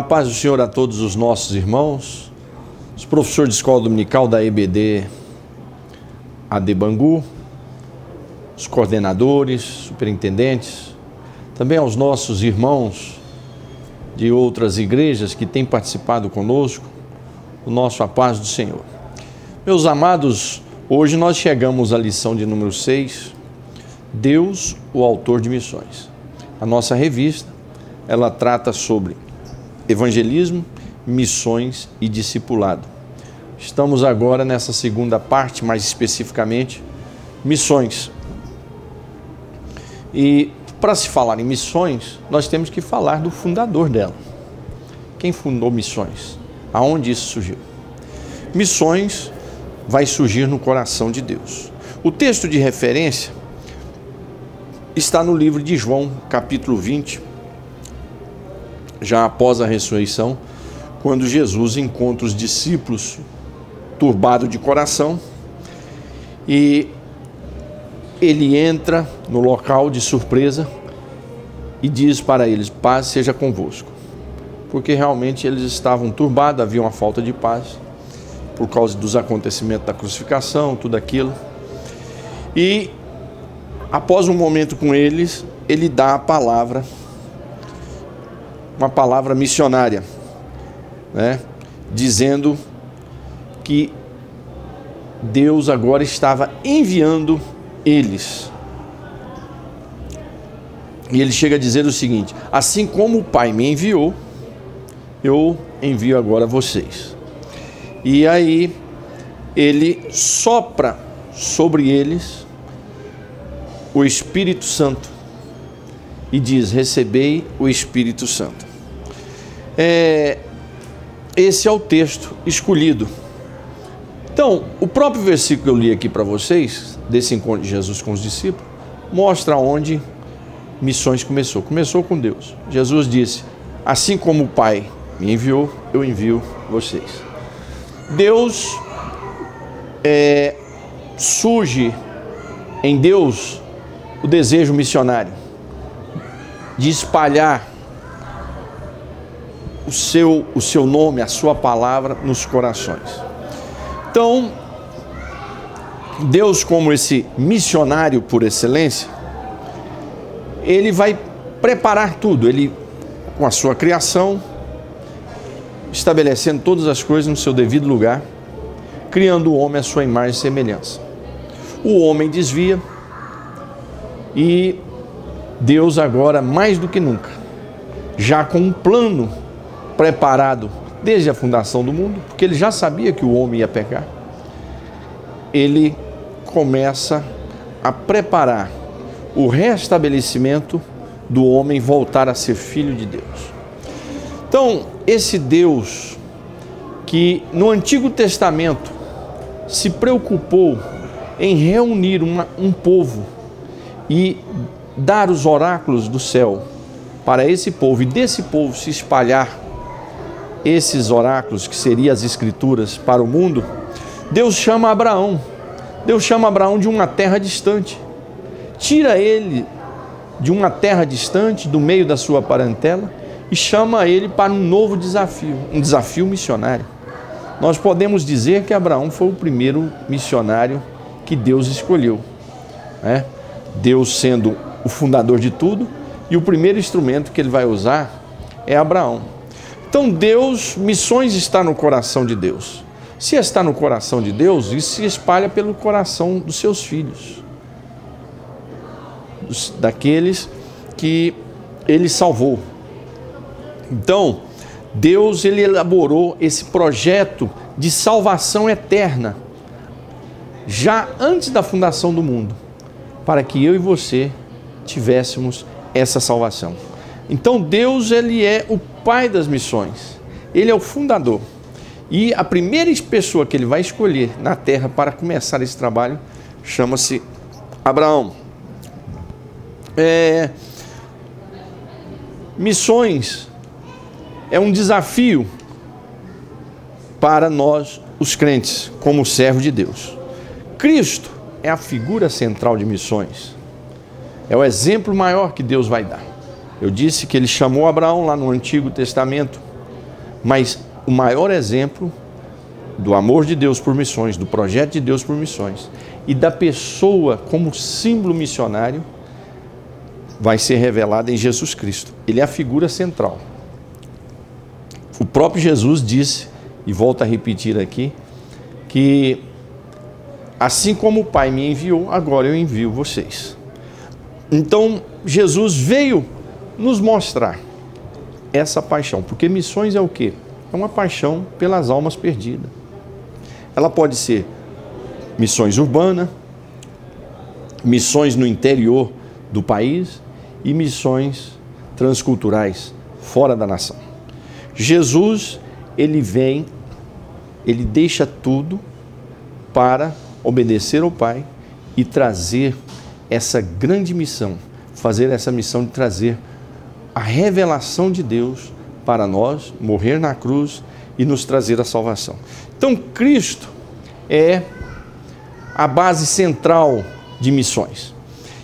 A paz do Senhor a todos os nossos irmãos, os professores de escola dominical da EBD AD Bangu, os coordenadores, superintendentes, também aos nossos irmãos de outras igrejas que têm participado conosco, o nosso a paz do Senhor. Meus amados, hoje nós chegamos à lição de número 6, Deus, o autor de missões. A nossa revista, ela trata sobre evangelismo, missões e discipulado. Estamos agora nessa segunda parte, mais especificamente, missões. E para se falar em missões, nós temos que falar do fundador dela. Quem fundou missões? Aonde isso surgiu? Missões vai surgir no coração de Deus. O texto de referência está no livro de João, capítulo 20, já após a ressurreição, quando Jesus encontra os discípulos turbados de coração e ele entra no local de surpresa e diz para eles: paz seja convosco, porque realmente eles estavam turbados, havia uma falta de paz por causa dos acontecimentos da crucificação, tudo aquilo. E após um momento com eles, ele dá a palavra, uma palavra missionária, né? Dizendo que Deus agora estava enviando eles. E ele chega a dizer o seguinte: assim como o Pai me enviou, eu envio agora vocês. E aí ele sopra sobre eles o Espírito Santo e diz: recebei o Espírito Santo. Esse é o texto escolhido. Então, o próprio versículo que eu li aqui para vocês, desse encontro de Jesus com os discípulos, mostra onde missões começou. Começou com Deus. Jesus disse: assim como o Pai me enviou, eu envio vocês. Deus, surge em Deus o desejo missionário de espalhar o seu nome, a sua palavra nos corações. Então, Deus, como esse missionário por excelência, ele vai preparar tudo, ele, com a sua criação, estabelecendo todas as coisas no seu devido lugar, criando o homem à sua imagem e semelhança. O homem desvia e Deus agora, mais do que nunca, já com um plano preparado desde a fundação do mundo, porque ele já sabia que o homem ia pecar, ele começa a preparar o restabelecimento do homem voltar a ser filho de Deus. Então, esse Deus que no Antigo Testamento se preocupou em reunir um povo e dar os oráculos do céu para esse povo, e desse povo se espalhar esses oráculos, que seriam as escrituras, para o mundo, Deus chama Abraão. Deus chama Abraão de uma terra distante, tira ele de uma terra distante, do meio da sua parentela, e chama ele para um novo desafio, um desafio missionário. Nós podemos dizer que Abraão foi o primeiro missionário que Deus escolheu, né? Deus sendo o fundador de tudo, e o primeiro instrumento que ele vai usar é Abraão. Então Deus, missões está no coração de Deus. Se está no coração de Deus, isso se espalha pelo coração dos seus filhos, daqueles que ele salvou. Então, Deus, ele elaborou esse projeto de salvação eterna, já antes da fundação do mundo, para que eu e você tivéssemos essa salvação. Então Deus, ele é o Pai das missões, ele é o fundador. E a primeira pessoa que ele vai escolher na terra para começar esse trabalho chama-se Abraão. Missões é um desafio para nós, os crentes, como servo de Deus. Cristo é a figura central de missões. É o exemplo maior que Deus vai dar. Eu disse que ele chamou Abraão lá no Antigo Testamento Mas o maior exemplo do amor de Deus por missões, do projeto de Deus por missões e da pessoa como símbolo missionário vai ser revelado em Jesus Cristo. Ele é a figura central. O próprio Jesus disse, e volto a repetir aqui, que assim como o Pai me enviou, agora eu envio vocês. Então, Jesus veio nos mostrar essa paixão, porque missões é o quê? É uma paixão pelas almas perdidas. Ela pode ser missões urbanas, missões no interior do país e missões transculturais, fora da nação. Jesus, ele vem, ele deixa tudo para obedecer ao Pai e trazer essa grande missão, fazer essa missão de trazer a revelação de Deus para nós, morrer na cruz e nos trazer a salvação. Então, Cristo é a base central de missões.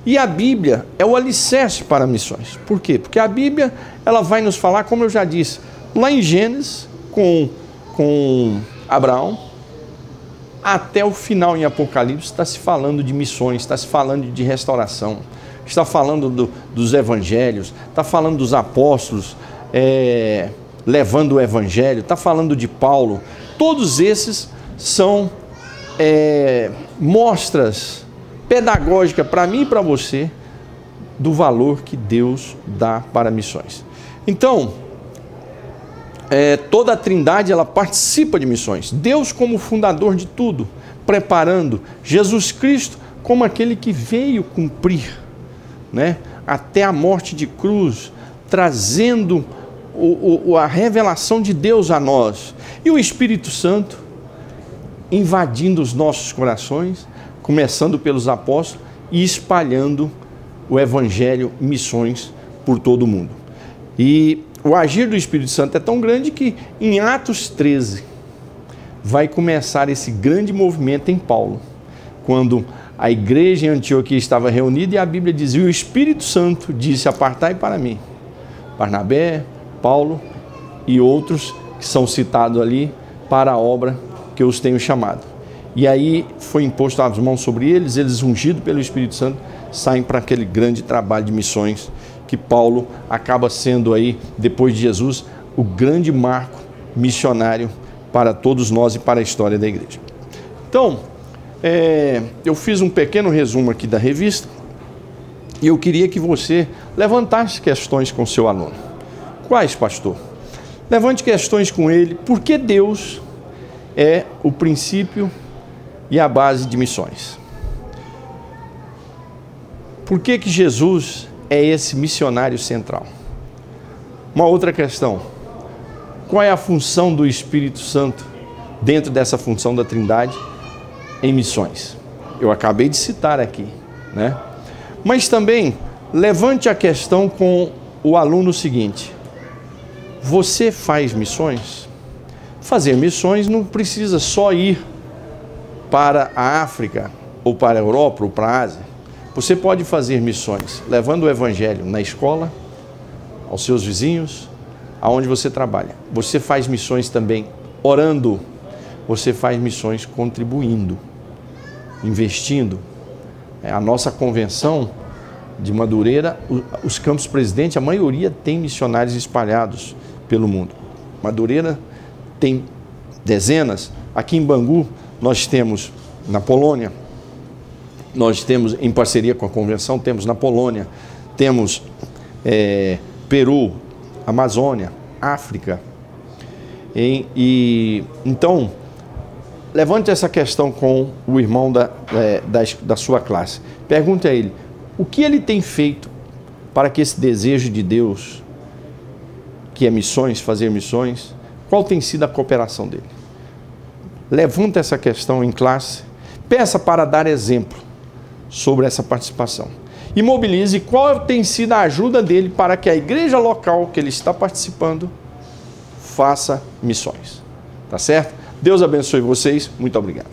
E a Bíblia é o alicerce para missões. Por quê? Porque a Bíblia, ela vai nos falar, como eu já disse, lá em Gênesis, com Abraão, até o final em Apocalipse, está se falando de missões, está se falando de restauração, está falando dos evangelhos, está falando dos apóstolos levando o evangelho, está falando de Paulo. Todos esses são mostras pedagógicas para mim e para você do valor que Deus dá para missões. Então, toda a Trindade, ela participa de missões. Deus como fundador de tudo, preparando Jesus Cristo como aquele que veio cumprir, né, até a morte de cruz, trazendo a revelação de Deus a nós. E o Espírito Santo invadindo os nossos corações, começando pelos apóstolos e espalhando o Evangelho, missões por todo o mundo. E o agir do Espírito Santo é tão grande que em Atos 13 vai começar esse grande movimento em Paulo, quando a igreja em Antioquia estava reunida e a Bíblia dizia, o Espírito Santo disse, apartai para mim Barnabé, Paulo e outros que são citados ali para a obra que eu os tenho chamado. E aí foi imposto as mãos sobre eles, eles ungidos pelo Espírito Santo, saem para aquele grande trabalho de missões que Paulo acaba sendo aí, depois de Jesus, o grande marco missionário para todos nós e para a história da igreja. Então, eu fiz um pequeno resumo aqui da revista e eu queria que você levantasse questões com seu aluno. Quais, pastor? Levante questões com ele, porque Deus é o princípio e a base de missões. Por que Jesus é esse missionário central? Uma outra questão, qual é a função do Espírito Santo dentro dessa função da Trindade em missões? Eu acabei de citar aqui, né? Mas também levante a questão com o aluno seguinte: você faz missões? Fazer missões não precisa só ir para a África, ou para a Europa, ou para a Ásia. Você pode fazer missões levando o Evangelho na escola, aos seus vizinhos, aonde você trabalha. Você faz missões também orando. Você faz missões contribuindo, investindo. A nossa convenção de Madureira, os Campos Presidente, a maioria tem missionários espalhados pelo mundo. Madureira tem dezenas. Aqui em Bangu, nós temos na Polônia, nós temos em parceria com a convenção, temos na Polônia, temos Peru, Amazônia, África. Então, levante essa questão com o irmão da sua classe. Pergunte a ele, o que ele tem feito para que esse desejo de Deus, que é missões, fazer missões, qual tem sido a cooperação dele? Levanta essa questão em classe, peça para dar exemplo sobre essa participação. E mobilize qual tem sido a ajuda dele para que a igreja local que ele está participando faça missões. Tá certo? Deus abençoe vocês. Muito obrigado.